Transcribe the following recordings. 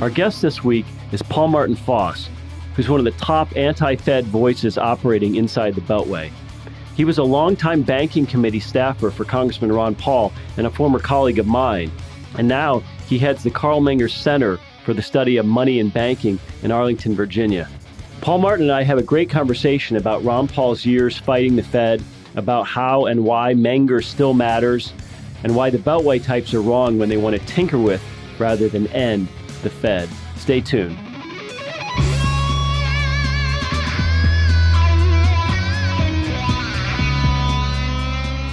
Our guest this week is Paul Martin Foss, who's one of the top anti-Fed voices operating inside the Beltway. He was a longtime banking committee staffer for Congressman Ron Paul and a former colleague of mine. And now he heads the Carl Menger Center for the Study of Money and Banking in Arlington, Virginia. Paul Martin and I have a great conversation about Ron Paul's years fighting the Fed, about how and why Menger still matters, and why the Beltway types are wrong when they want to tinker with rather than end the Fed. Stay tuned.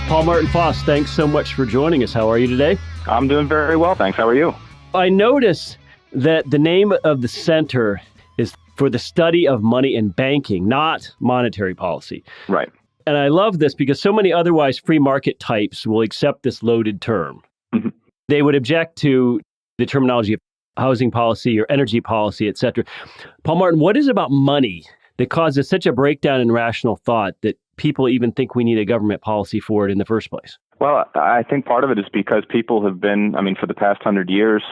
Paul Martin Foss, thanks so much for joining us. How are you today? I'm doing very well, thanks. How are you? I notice that the name of the center is for the study of money and banking, not monetary policy. Right. And I love this because so many otherwise free market types will accept this loaded term. Mm-hmm. They would object to the terminology of housing policy or energy policy, et cetera. Paul Martin, what is about money that causes such a breakdown in rational thought that people even think we need a government policy for it in the first place? Well, I think part of it is because people have been, for the past 100 years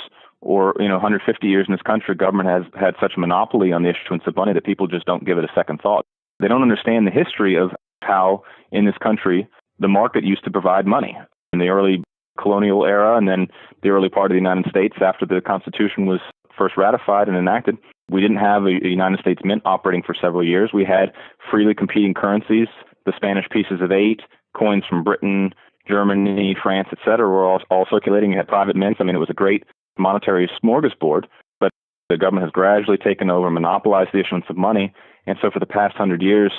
or 150 years in this country, government has had such a monopoly on the issuance of money that people just don't give it a second thought. They don't understand the history of how in this country the market used to provide money. In the early colonial era and then the early part of the United States after the Constitution was first ratified and enacted, we didn't have a United States mint operating for several years. We had freely competing currencies. The Spanish pieces of 8, coins from Britain, Germany, France, et cetera, were all circulating. You had private mints. It was a great monetary smorgasbord, but the government has gradually taken over, monopolized the issuance of money. And so for the past 100 years,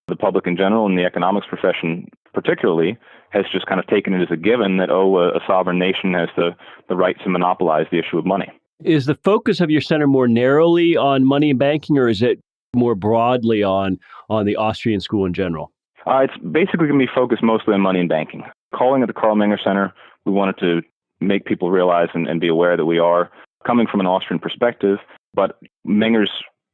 the public in general and the economics profession particularly has just kind of taken it as a given that, a sovereign nation has the right to monopolize the issue of money. Is the focus of your center more narrowly on money and banking, or is it more broadly on the Austrian school in general? It's basically going to be focused mostly on money and banking. Calling it the Carl Menger Center, we wanted to make people realize and be aware that we are coming from an Austrian perspective, but Menger's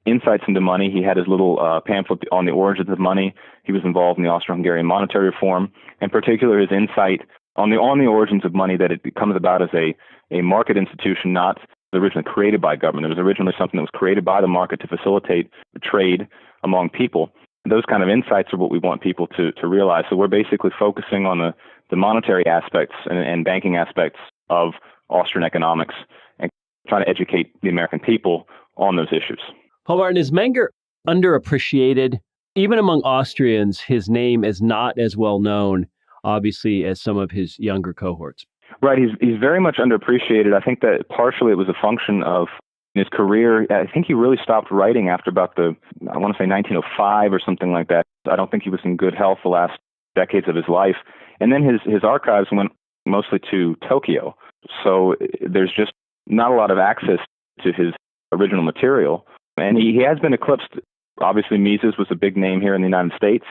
insights into money, he had his little pamphlet on the origins of money. He was involved in the Austro-Hungarian monetary reform, in particular his insight on the origins of money, that it comes about as a market institution, not originally created by government. It was originally something that was created by the market to facilitate trade among people. Those kind of insights are what we want people to realize. So we're basically focusing on the monetary aspects and banking aspects of Austrian economics and trying to educate the American people on those issues. Paul Martin, is Menger underappreciated? Even among Austrians, his name is not as well known, obviously, as some of his younger cohorts. Right. He's very much underappreciated. I think that partially it was a function of his career. I think he really stopped writing after about 1905 or something like that. I don't think he was in good health the last decades of his life. And then his archives went mostly to Tokyo. So there's just not a lot of access to his original material. And he has been eclipsed. Obviously, Mises was a big name here in the United States.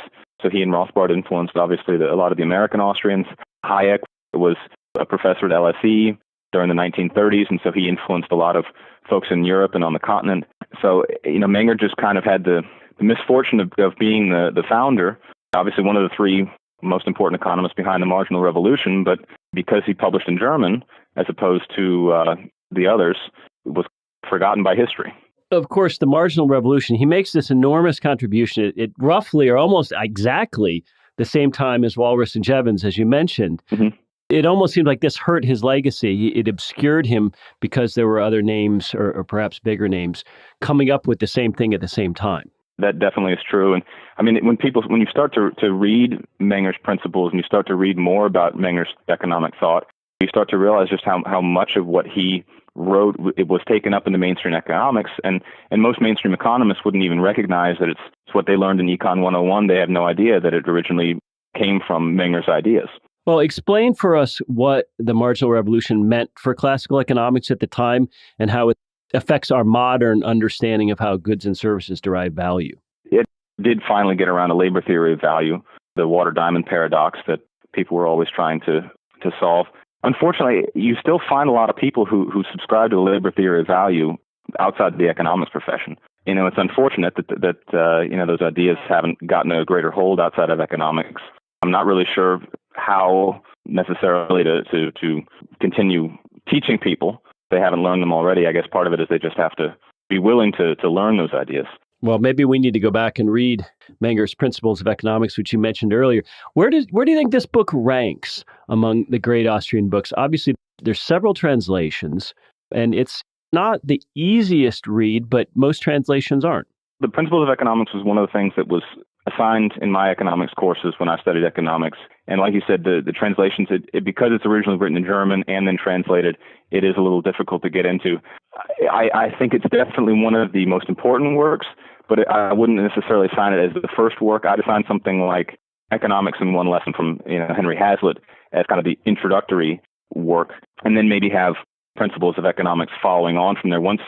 So he and Rothbard influenced, obviously, a lot of the American Austrians. Hayek was a professor at LSE during the 1930s, and so he influenced a lot of folks in Europe and on the continent. So, Menger just kind of had the misfortune of being the founder, obviously one of the 3 most important economists behind the marginal revolution, but because he published in German as opposed to the others, was forgotten by history. Of course, the marginal revolution, he makes this enormous contribution at roughly or almost exactly the same time as Walras and Jevons, as you mentioned. Mm-hmm. It almost seemed like this hurt his legacy. It obscured him because there were other names or perhaps bigger names coming up with the same thing at the same time. That definitely is true. And when you start to read Menger's principles and you start to read more about Menger's economic thought, you start to realize just how much of what he wrote, it was taken up in the mainstream economics, and most mainstream economists wouldn't even recognize that it's what they learned in Econ 101. They have no idea that it originally came from Menger's ideas. Well, explain for us what the marginal revolution meant for classical economics at the time and how it affects our modern understanding of how goods and services derive value. It did finally get around a labor theory of value, the water-diamond paradox that people were always trying to solve. Unfortunately, you still find a lot of people who subscribe to the labor theory of value outside the economics profession. It's unfortunate that those ideas haven't gotten a greater hold outside of economics. I'm not really sure how necessarily to continue teaching people they haven't learned them already. I guess part of it is they just have to be willing to learn those ideas. Well, maybe we need to go back and read Menger's Principles of Economics, which you mentioned earlier. Where do you think this book ranks among the great Austrian books? Obviously, there's several translations, and it's not the easiest read, but most translations aren't. The Principles of Economics was one of the things that was assigned in my economics courses when I studied economics. And like you said, the translations, because it's originally written in German and then translated, it is a little difficult to get into. I think it's definitely one of the most important works, but I wouldn't necessarily assign it as the first work. I'd assign something like Economics in One Lesson from Henry Hazlitt as kind of the introductory work, and then maybe have Principles of Economics following on from there. Once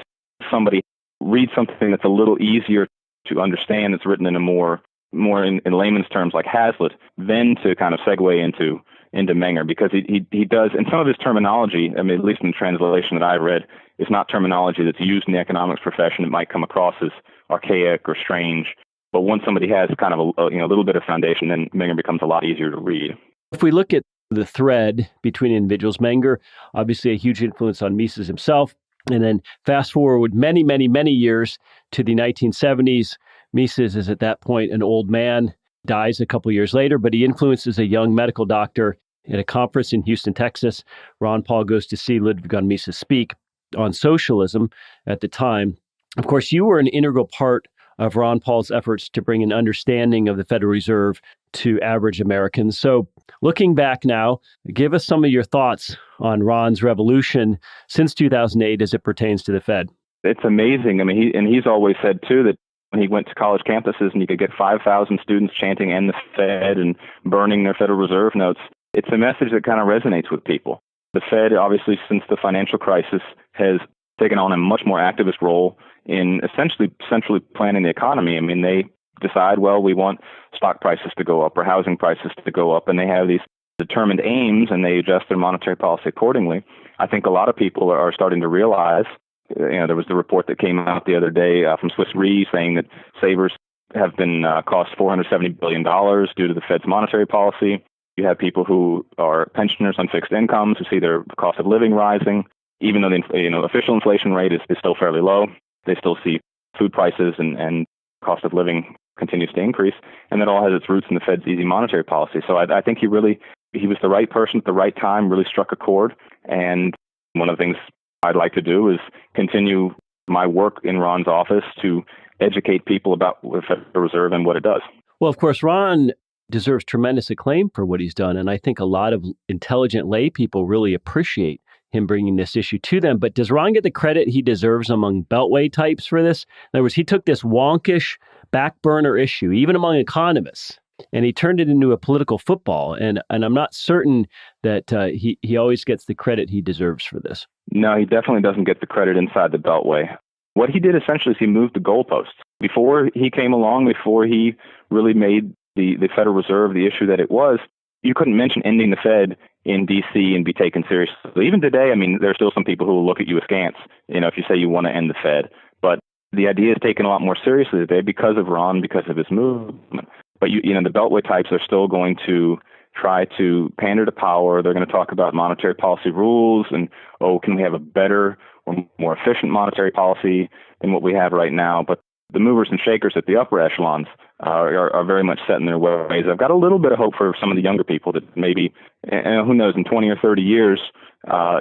somebody reads something that's a little easier to understand, that's written in a more in layman's terms like Hazlitt, then to kind of segue into Menger, because he does, and some of his terminology, I mean, at least in the translation that I read, is not terminology that's used in the economics profession. It might come across as archaic or strange, but once somebody has kind of a little bit of foundation, then Menger becomes a lot easier to read. If we look at the thread between individuals, Menger, obviously a huge influence on Mises himself, and then fast forward many, many, many years to the 1970s. Mises is at that point an old man, dies a couple years later, but he influences a young medical doctor at a conference in Houston, Texas. Ron Paul goes to see Ludwig von Mises speak on socialism at the time. Of course, you were an integral part of Ron Paul's efforts to bring an understanding of the Federal Reserve to average Americans. So looking back now, give us some of your thoughts on Ron's revolution since 2008 as it pertains to the Fed. It's amazing. I mean, he's always said, too, that when he went to college campuses and you could get 5,000 students chanting "End the Fed" and burning their Federal Reserve notes, it's a message that kind of resonates with people. The Fed, obviously, since the financial crisis, has taken on a much more activist role in essentially centrally planning the economy. I mean, they decide, well, we want stock prices to go up or housing prices to go up, and they have these determined aims, and they adjust their monetary policy accordingly. I think a lot of people are starting to realize, there was the report that came out the other day from Swiss Re saying that savers have been cost $470 billion due to the Fed's monetary policy. You have people who are pensioners on fixed incomes who see their cost of living rising, even though the official inflation rate is still fairly low. They still see food prices and cost of living continues to increase, and that all has its roots in the Fed's easy monetary policy. So I think he was the right person at the right time, really struck a chord. And one of the things I'd like to do is continue my work in Ron's office to educate people about the Federal Reserve and what it does. Well, of course, Ron deserves tremendous acclaim for what he's done, and I think a lot of intelligent lay people really appreciate him bringing this issue to them. But does Ron get the credit he deserves among Beltway types for this? In other words, he took this wonkish back burner issue, even among economists, and he turned it into a political football. And I'm not certain that he always gets the credit he deserves for this. No, he definitely doesn't get the credit inside the Beltway. What he did essentially is he moved the goalposts. Before he came along, before he really made the Federal Reserve the issue that it was, you couldn't mention ending the Fed in D.C. and be taken seriously. Even today, I mean, there are still some people who will look at you askance, if you say you want to end the Fed. But the idea is taken a lot more seriously today because of Ron, because of his movement. But the Beltway types are still going to try to pander to power. They're going to talk about monetary policy rules and, can we have a better or more efficient monetary policy than what we have right now? But the movers and shakers at the upper echelons are very much set in their ways. I've got a little bit of hope for some of the younger people that maybe, who knows, in 20 or 30 years,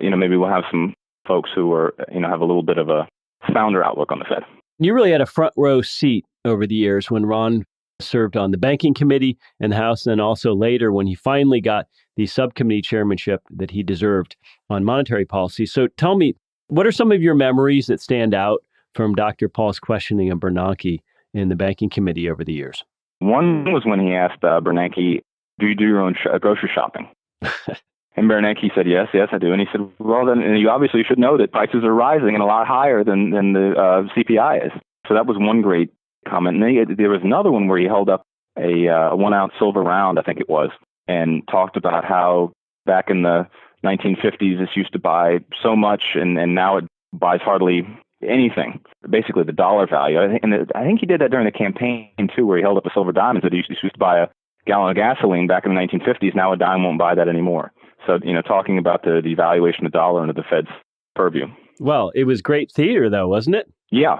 maybe we'll have some folks who are, have a little bit of a sounder outlook on the Fed. You really had a front row seat over the years when Ron served on the banking committee in the House, and also later when he finally got the subcommittee chairmanship that he deserved on monetary policy. So tell me, what are some of your memories that stand out from Dr. Paul's questioning of Bernanke in the banking committee over the years? One was when he asked Bernanke, do you do your own grocery shopping? And Bernanke said, yes, I do. And he said, well, then you obviously should know that prices are rising and a lot higher than the CPI is. So that was one great comment. And then there was another one where he held up a 1 ounce silver round, I think it was, and talked about how back in the 1950s, this used to buy so much and now it buys hardly anything, basically the dollar value. I think he did that during the campaign, too, where he held up a silver dime and said he used to buy a gallon of gasoline back in the 1950s. Now a dime won't buy that anymore. So, talking about the devaluation of the dollar under the Fed's purview. Well, it was great theater, though, wasn't it? Yeah,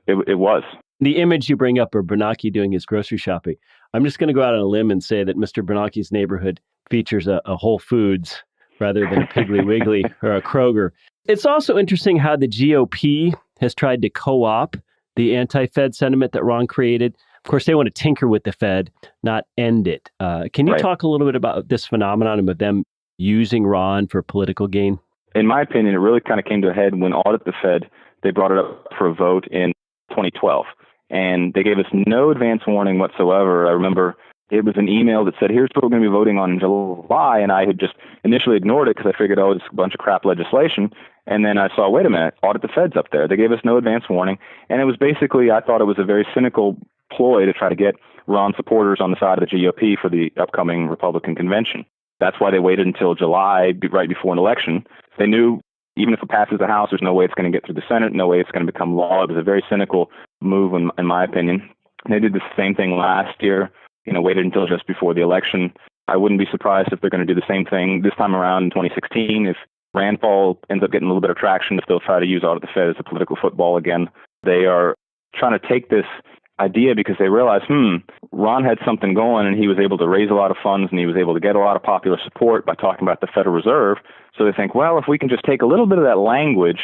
it was. The image you bring up of Bernanke doing his grocery shopping, I'm just going to go out on a limb and say that Mr. Bernanke's neighborhood features a Whole Foods rather than a Piggly Wiggly or a Kroger. It's also interesting how the GOP has tried to co-opt the anti-Fed sentiment that Ron created. Of course, they want to tinker with the Fed, not end it. Can you Right. talk a little bit about this phenomenon of them using Ron for political gain? In my opinion, it really kind of came to a head when Audit the Fed, they brought it up for a vote in 2012. And they gave us no advance warning whatsoever. I remember it was an email that said, here's what we're going to be voting on in July. And I had just initially ignored it because I figured, oh, it's a bunch of crap legislation. And then I saw, wait a minute, Audit the Fed's up there. They gave us no advance warning. And it was basically, I thought it was a very cynical ploy to try to get Ron supporters on the side of the GOP for the upcoming Republican convention. That's why they waited until July, right before an election. They knew even if it passes the House, there's no way it's going to get through the Senate, no way it's going to become law. It was a very cynical move, in my opinion. They did the same thing last year, waited until just before the election. I wouldn't be surprised if they're going to do the same thing this time around in 2016. If Rand Paul ends up getting a little bit of traction, if they'll try to use Audit the Fed as a political football again. They are trying to take this idea because they realize, Ron had something going and he was able to raise a lot of funds and he was able to get a lot of popular support by talking about the Federal Reserve. So they think, well, if we can just take a little bit of that language,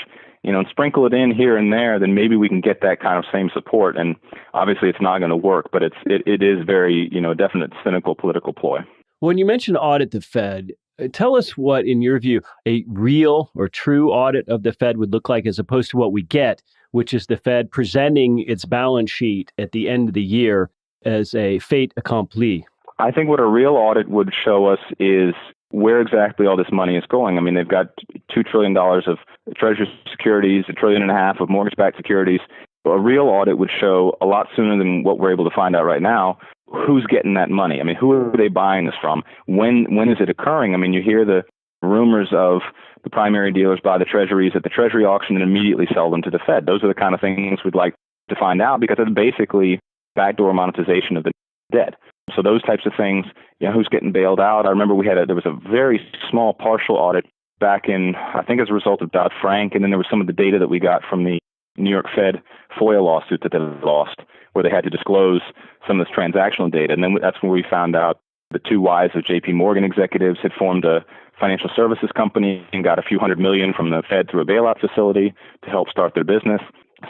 and sprinkle it in here and there, then maybe we can get that kind of same support. And obviously it's not going to work, but it is very, a definite cynical political ploy. When you mention Audit the Fed, tell us what, in your view, a real or true audit of the Fed would look like as opposed to what we get, which is the Fed presenting its balance sheet at the end of the year as a fait accompli. I think what a real audit would show us is where exactly all this money is going. I mean, they've got $2 trillion of Treasury securities, $1.5 trillion of mortgage-backed securities. A real audit would show a lot sooner than what we're able to find out right now who's getting that money. I mean, who are they buying this from? When is it occurring? I mean, you hear the rumors of the primary dealers buy the treasuries at the Treasury auction and immediately sell them to the Fed. Those are the kind of things we'd like to find out because it's basically backdoor monetization of the debt. So those types of things, who's getting bailed out. I remember there was a very small partial audit back in, I think as a result of Dodd-Frank, and then there was some of the data that we got from the New York Fed FOIA lawsuit that they lost, where they had to disclose some of this transactional data. And then that's when we found out the two wives of JP Morgan executives had formed a financial services company and got a few $100 million from the Fed through a bailout facility to help start their business.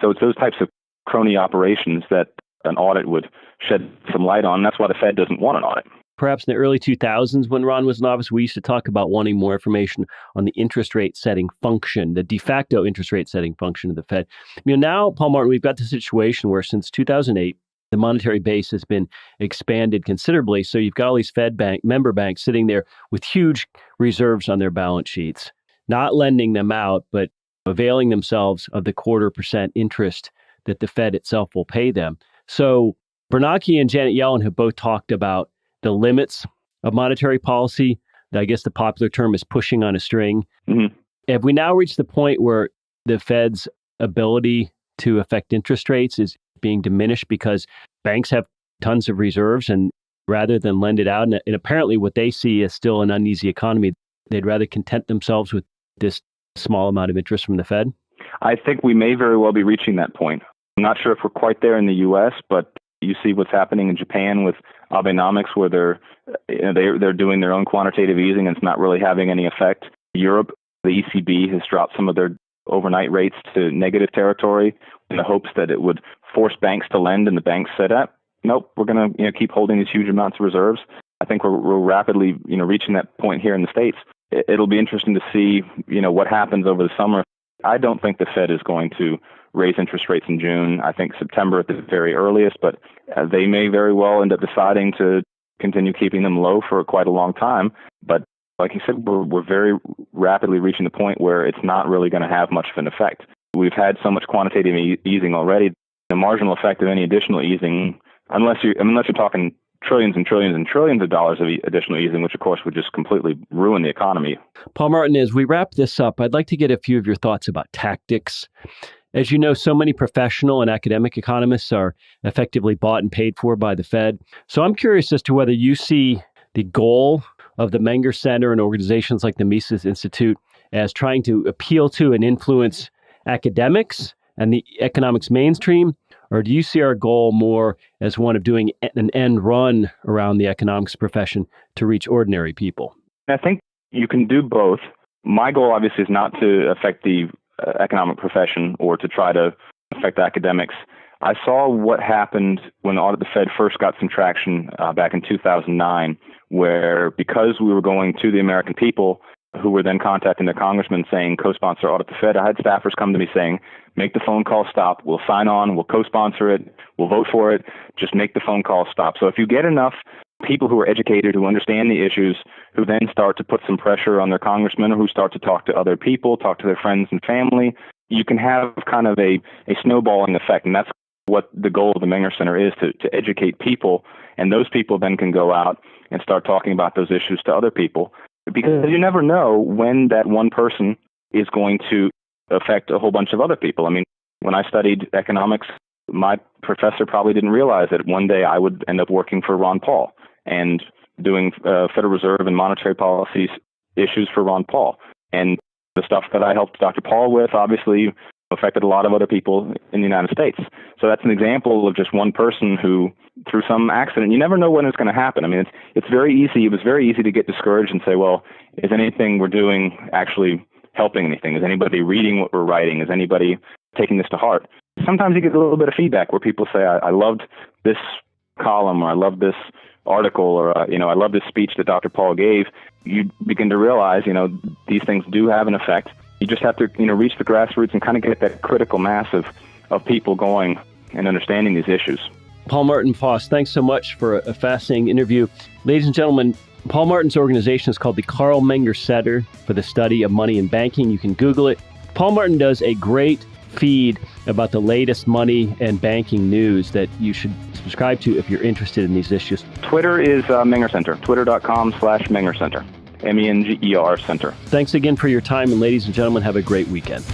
So it's those types of crony operations that an audit would shed some light on. That's why the Fed doesn't want an audit. Perhaps in the early 2000s, when Ron was in office, we used to talk about wanting more information on the interest rate setting function, the de facto interest rate setting function of the Fed. Now, Paul Martin, we've got the situation where since 2008, the monetary base has been expanded considerably. So you've got all these Fed member banks sitting there with huge reserves on their balance sheets, not lending them out, but availing themselves of the 0.25% interest that the Fed itself will pay them. So Bernanke and Janet Yellen have both talked about the limits of monetary policy. I guess the popular term is pushing on a string. Mm-hmm. Have we now reached the point where the Fed's ability to affect interest rates is being diminished because banks have tons of reserves and rather than lend it out, and apparently what they see is still an uneasy economy, they'd rather content themselves with this small amount of interest from the Fed? I think we may very well be reaching that point. I'm not sure if we're quite there in the U.S., but you see what's happening in Japan with Abenomics, where they're doing their own quantitative easing and it's not really having any effect. Europe, the ECB has dropped some of their overnight rates to negative territory in the hopes that it would force banks to lend, and the banks said, nope, we're going to keep holding these huge amounts of reserves. I think we're rapidly reaching that point here in the States. It'll be interesting to see what happens over the summer. I don't think the Fed is going to raise interest rates in June. I think September at the very earliest, but they may very well end up deciding to continue keeping them low for quite a long time. But like you said, we're very rapidly reaching the point where it's not really going to have much of an effect. We've had so much quantitative easing already. The marginal effect of any additional easing, unless you're talking trillions and trillions and trillions of dollars of additional easing, which of course would just completely ruin the economy. Paul Martin, as we wrap this up, I'd like to get a few of your thoughts about tactics. As you know, so many professional and academic economists are effectively bought and paid for by the Fed. So I'm curious as to whether you see the goal of the Menger Center and organizations like the Mises Institute as trying to appeal to and influence academics and the economics mainstream? Or do you see our goal more as one of doing an end run around the economics profession to reach ordinary people? I think you can do both. My goal, obviously, is not to affect the economic profession or to try to affect academics. I saw what happened when Audit the Fed first got some traction back in 2009, where because we were going to the American people, who were then contacting their congressman saying, co-sponsor Audit the Fed, I had staffers come to me saying, make the phone call stop. We'll sign on. We'll co-sponsor it. We'll vote for it. Just make the phone call stop. So if you get enough people who are educated, who understand the issues, who then start to put some pressure on their congressman, or who start to talk to other people, talk to their friends and family, you can have kind of a snowballing effect. And that's what the goal of the Menger Center is, to educate people. And those people then can go out and start talking about those issues to other people. Because you never know when that one person is going to affect a whole bunch of other people. I mean, when I studied economics, my professor probably didn't realize that one day I would end up working for Ron Paul and doing Federal Reserve and monetary policies issues for Ron Paul. And the stuff that I helped Dr. Paul with obviously affected a lot of other people in the United States. So that's an example of just one person who, through some accident, you never know when it's going to happen. I mean, it's very easy. It was very easy to get discouraged and say, well, is anything we're doing actually helping anything? Is anybody reading what we're writing? Is anybody taking this to heart? Sometimes you get a little bit of feedback where people say, I loved this column, or I loved this article, or, I love this speech that Dr. Paul gave. You begin to realize, these things do have an effect. You just have to, reach the grassroots and kind of get that critical mass of people going and understanding these issues. Paul Martin Foss, thanks so much for a fascinating interview. Ladies and gentlemen, Paul Martin's organization is called the Carl Menger Center for the Study of Money and Banking. You can Google it. Paul Martin does a great feed about the latest money and banking news that you should subscribe to if you're interested in these issues. Twitter is Menger Center, twitter.com/Menger Center, MENGER Center. Thanks again for your time, and ladies and gentlemen, have a great weekend.